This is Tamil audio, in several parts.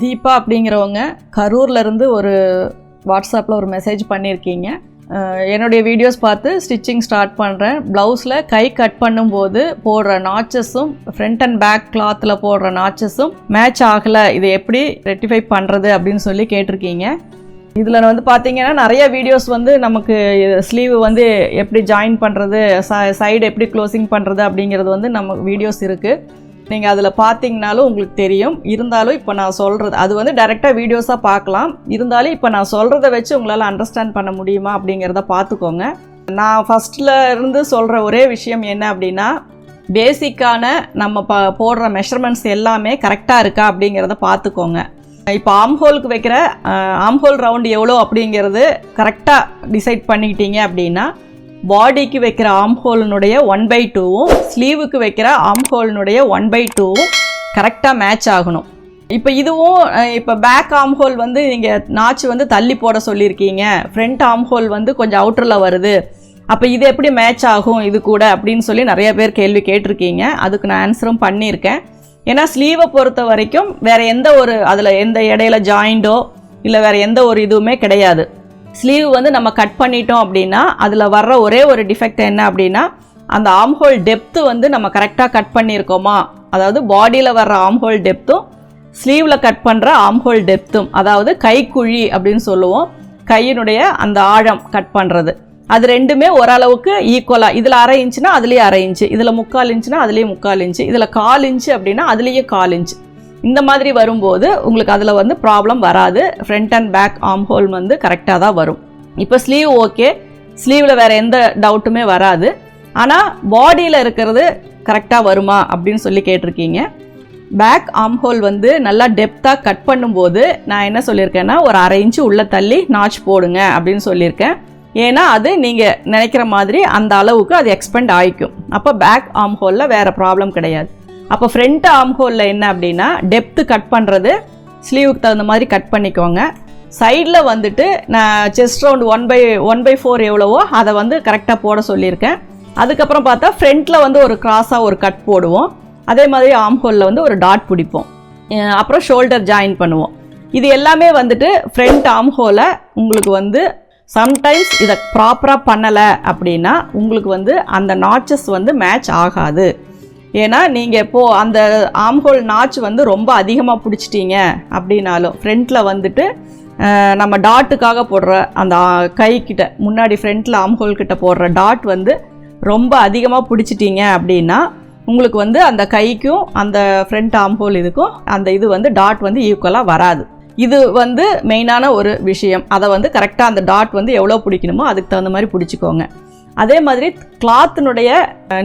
தீபா அப்படிங்கிறவங்க கரூர்லேருந்து ஒரு வாட்ஸ்அப்பில் ஒரு மெசேஜ் பண்ணியிருக்கீங்க. என்னுடைய வீடியோஸ் பார்த்து ஸ்டிச்சிங் ஸ்டார்ட் பண்ணுறேன். ப்ளவுஸில் கை கட் பண்ணும்போது போடுற நாச்சஸும் ஃப்ரண்ட் அண்ட் பேக் கிளாத்தில் போடுற நாச்சஸும் மேட்ச் ஆகலை, இதை எப்படி ரெக்டிஃபை பண்ணுறது அப்படின்னு சொல்லி கேட்டிருக்கீங்க. இதில் வந்து பார்த்தீங்கன்னா நிறைய வீடியோஸ் வந்து நமக்கு ஸ்லீவ் வந்து எப்படி ஜாயின் பண்ணுறது, சைடு எப்படி க்ளோசிங் பண்ணுறது அப்படிங்கிறது வந்து நம்ம வீடியோஸ் இருக்குது. நீங்கள் அதில் பார்த்தீங்கனாலும் உங்களுக்கு தெரியும். இருந்தாலும் இப்போ நான் சொல்கிறது அது வந்து டைரெக்டாக வீடியோஸாக பார்க்கலாம். இருந்தாலும் இப்போ நான் சொல்கிறத வச்சு உங்களால் அண்டர்ஸ்டாண்ட் பண்ண முடியுமா அப்படிங்கிறத பார்த்துக்கோங்க. நான் ஃபஸ்ட்டில் இருந்து சொல்கிற ஒரே விஷயம் என்ன அப்படின்னா, பேசிக்கான நம்ம போடுற மெஷர்மெண்ட்ஸ் எல்லாமே கரெக்டாக இருக்கா அப்படிங்கிறத பார்த்துக்கோங்க. இப்போ ஆம்ஹோலுக்கு வைக்கிற ஆம்ஹோல் ரவுண்டு எவ்வளோ அப்படிங்கிறது கரெக்டாக டிசைட் பண்ணிக்கிட்டீங்க அப்படின்னா, பாடிக்கு வைக்கிற ஆம்ஹோலினுடைய 1/2வும் ஸ்லீவுக்கு வைக்கிற ஆம்ஹோலினுடைய 1/2வும் கரெக்டாக மேட்ச் ஆகணும். இப்போ இதுவும் இப்போ பேக் ஆம்ஹோல் வந்து நீங்கள் நாச்சு வந்து தள்ளி போட சொல்லியிருக்கீங்க, ஃப்ரண்ட் ஆம்ஹோல் வந்து கொஞ்சம் அவுட்டரில் வருது, அப்போ இது எப்படி மேட்ச் ஆகும் இது கூட அப்படின்னு சொல்லி நிறைய பேர் கேள்வி கேட்டிருக்கீங்க. அதுக்கு நான் ஆன்சரும் பண்ணியிருக்கேன். ஏன்னா ஸ்லீவை பொறுத்த வரைக்கும் வேறு எந்த ஒரு அதில் எந்த இடையில ஜாயிண்டோ இல்லை வேறு எந்த ஒரு இதுவுமே கிடையாது. ஸ்லீவ் வந்து நம்ம கட் பண்ணிட்டோம் அப்படின்னா அதில் வர்ற ஒரே ஒரு டிஃபெக்ட் என்ன அப்படின்னா, அந்த ஆம்ஹோல் டெப்த்து வந்து நம்ம கரெக்டாக கட் பண்ணியிருக்கோமா, அதாவது பாடியில் வர்ற ஆம்ஹோல் டெப்த்தும் ஸ்லீவில் கட் பண்ணுற ஆம்ஹோல் டெப்த்தும், அதாவது கைக்குழி அப்படின்னு சொல்லுவோம், கையினுடைய அந்த ஆழம் கட் பண்ணுறது, அது ரெண்டுமே ஓரளவுக்கு ஈக்குவலாக, இதில் 1/2 இன்ச்சுனா அதுலேயே 1/2 இன்ச்சு, இதில் 3/4 இன்ச்சுனா அதுலேயே 3/4 இன்ச்சு, இதில் 1/4 இன்ச்சு அப்படின்னா அதுலேயே 1/4 இன்ச்சு, இந்த மாதிரி வரும்போது உங்களுக்கு அதில் வந்து ப்ராப்ளம் வராது. ஃப்ரண்ட் அண்ட் பேக் ஆம்ஹோல் வந்து கரெக்டாக தான் வரும். இப்போ ஸ்லீவ் ஓகே, ஸ்லீவில் வேறு எந்த டவுட்டுமே வராது. ஆனால் பாடியில் இருக்கிறது கரெக்டாக வருமா அப்படின்னு சொல்லி கேட்டிருக்கீங்க. பேக் ஆம்ஹோல் வந்து நல்லா டெப்த்தாக கட் பண்ணும்போது நான் என்ன சொல்லியிருக்கேன்னா, ஒரு 1/2 இன்ச்சு உள்ளே தள்ளி நாச் போடுங்க அப்படின்னு சொல்லியிருக்கேன். ஏன்னா அது நீங்கள் நினைக்கிற மாதிரி அந்த அளவுக்கு அது எக்ஸ்பெண்ட் ஆகிக்கும். அப்போ பேக் ஆம்ஹோலில் வேறு ப்ராப்ளம் கிடையாது. அப்போ ஃப்ரண்ட் ஆம்ஹோலில் என்ன அப்படின்னா, டெப்த்து கட் பண்ணுறது ஸ்லீவுக்கு தகுந்த மாதிரி கட் பண்ணிக்கோங்க. சைடில் வந்துட்டு நான் செஸ்ட் ரவுண்ட் 1/4 எவ்வளவோ அதை வந்து கரெக்டாக போட சொல்லியிருக்கேன். அதுக்கப்புறம் பார்த்தா ஃப்ரண்ட்டில் வந்து ஒரு கிராஸாக ஒரு கட் போடுவோம். அதே மாதிரி ஆம்ஹோலில் வந்து ஒரு டாட் பிடிப்போம். அப்புறம் ஷோல்டர் ஜாயின் பண்ணுவோம். இது எல்லாமே வந்துட்டு ஃப்ரண்ட் ஆம்ஹோலை உங்களுக்கு வந்து சம்டைம்ஸ் இதை ப்ராப்பராக பண்ணலை அப்படின்னா உங்களுக்கு வந்து அந்த நாச்சஸ் வந்து மேட்ச் ஆகாது. ஏன்னா நீங்கள் இப்போது அந்த ஆம்ஹோல் நாச் வந்து ரொம்ப அதிகமாக பிடிச்சிட்டீங்க அப்படின்னாலும், ஃப்ரண்ட்டில் வந்துட்டு நம்ம டாட்டுக்காக போடுற அந்த கைக்கிட்ட முன்னாடி ஃப்ரண்ட்டில் ஆம்ஹோல் கிட்ட போடுற டாட் வந்து ரொம்ப அதிகமாக பிடிச்சிட்டீங்க அப்படின்னா உங்களுக்கு வந்து அந்த கைக்கும் அந்த ஃப்ரண்ட் ஆம்ஹோல் இதுக்கும் அந்த இது வந்து டாட் வந்து ஈக்குவலாக வராது. இது வந்து மெயினான ஒரு விஷயம். அதை வந்து கரெக்டாக அந்த டாட் வந்து எவ்வளோ பிடிக்கணுமோ அதுக்கு தகுந்த மாதிரி பிடிச்சிக்கோங்க. அதே மாதிரி கிளாத்தினுடைய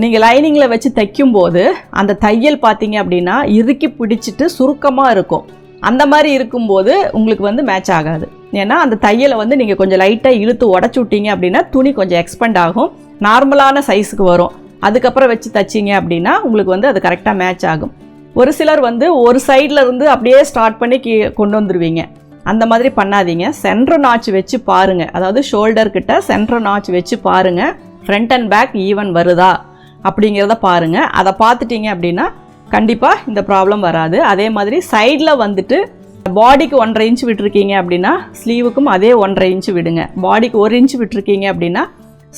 நீங்கள் லைனிங்கில் வச்சு தைக்கும்போது அந்த தையல் பார்த்தீங்க அப்படின்னா இறுக்கி பிடிச்சிட்டு சுருக்கமாக இருக்கும். அந்த மாதிரி இருக்கும்போது உங்களுக்கு வந்து மேட்ச் ஆகாது. ஏன்னா அந்த தையலை வந்து நீங்கள் கொஞ்சம் லைட்டாக இழுத்து உடச்சி விட்டீங்க அப்படின்னா துணி கொஞ்சம் எக்ஸ்பெண்ட் ஆகும், நார்மலான சைஸுக்கு வரும். அதுக்கப்புறம் வச்சு தைச்சிங்க அப்படின்னா உங்களுக்கு வந்து அது கரெக்டாக மேட்ச் ஆகும். ஒரு சிலர் வந்து ஒரு சைடில் இருந்து அப்படியே ஸ்டார்ட் பண்ணி கொண்டு வந்துடுவீங்க. அந்த மாதிரி பண்ணாதீங்க. சென்டர் நாச் வச்சு பாருங்கள், அதாவது ஷோல்டர்கிட்ட சென்டர் நாச் வச்சு பாருங்கள், ஃப்ரண்ட் அண்ட் பேக் ஈவன் வருதா அப்படிங்கிறத பாருங்கள். அதை பார்த்துட்டிங்க அப்படின்னா கண்டிப்பாக இந்த ப்ராப்ளம் வராது. அதே மாதிரி சைடில் வந்துட்டு பாடிக்கு 1/2 இன்ச்சு விட்டுருக்கீங்க அப்படின்னா ஸ்லீவுக்கும் அதே 1/2 இன்ச்சு விடுங்க. பாடிக்கு 1 இன்ச்சு விட்டுருக்கீங்க அப்படின்னா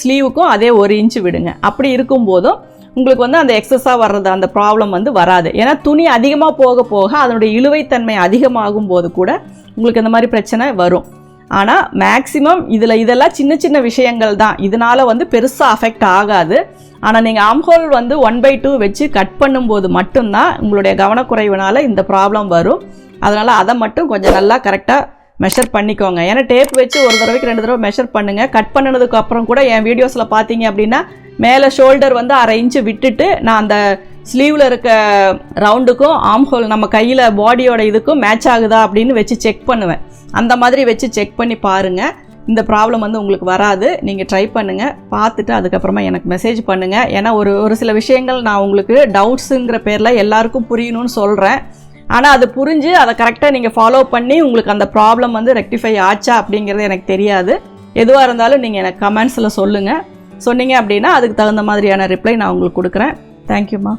ஸ்லீவுக்கும் அதே 1 இன்ச்சு விடுங்க. அப்படி இருக்கும்போதும் உங்களுக்கு வந்து அந்த எக்ஸஸாக வர்றது அந்த ப்ராப்ளம் வந்து வராது. ஏன்னா துணி அதிகமாக போக போக அதனுடைய இழுவைத்தன்மை அதிகமாகும் போது கூட உங்களுக்கு இந்த மாதிரி பிரச்சனை வரும். ஆனால் மேக்ஸிமம் இதெல்லாம் சின்ன சின்ன விஷயங்கள் தான், இதனால் வந்து பெருசாக அஃபெக்ட் ஆகாது. ஆனால் நீங்கள் ஆம்ஹோல் வந்து 1/2 வச்சு கட் பண்ணும்போது மட்டும்தான் உங்களுடைய கவனக்குறைவினால் இந்த ப்ராப்ளம் வரும். அதனால் அதை மட்டும் கொஞ்சம் நல்லா கரெக்டாக மெஷர் பண்ணிக்கோங்க. ஏன்னா டேப் வச்சு ஒரு தடவைக்கு 2 தடவை மெஷர் பண்ணுங்கள். கட் பண்ணினதுக்கு அப்புறம் கூட என் வீடியோஸில் பார்த்தீங்க அப்படின்னா மேலே ஷோல்டர் வந்து 1/2 இன்ச்சு விட்டுட்டு நான் அந்த ஸ்லீவில் இருக்க ரவுண்டுக்கும் ஆம்ஹோல் நம்ம கையில் பாடியோட இதுக்கும் மேட்ச் ஆகுதா அப்படின்னு வச்சு செக் பண்ணுவேன். அந்த மாதிரி வச்சு செக் பண்ணி பாருங்கள். இந்த ப்ராப்ளம் வந்து உங்களுக்கு வராது. நீங்கள் ட்ரை பண்ணுங்கள், பார்த்துட்டு அதுக்கப்புறமா எனக்கு மெசேஜ் பண்ணுங்கள். ஏன்னா ஒரு சில விஷயங்கள் நான் உங்களுக்கு டவுட்ஸுங்கிற பேரில் எல்லாருக்கும் புரியணும்னு சொல்கிறேன். ஆனால் அது புரிஞ்சு அதை கரெக்டாக நீங்கள் ஃபாலோ பண்ணி உங்களுக்கு அந்த ப்ராப்ளம் வந்து ரெக்டிஃபை ஆச்சா அப்படிங்கிறது எனக்கு தெரியாது. எதுவாக இருந்தாலும் நீங்கள் எனக்கு கமெண்ட்ஸில் சொல்லுங்கள். சொன்னீங்க அப்படின்னா அதுக்கு தகுந்த மாதிரியான ரிப்ளை நான் உங்களுக்கு கொடுக்குறேன். தேங்க்யூம்மா.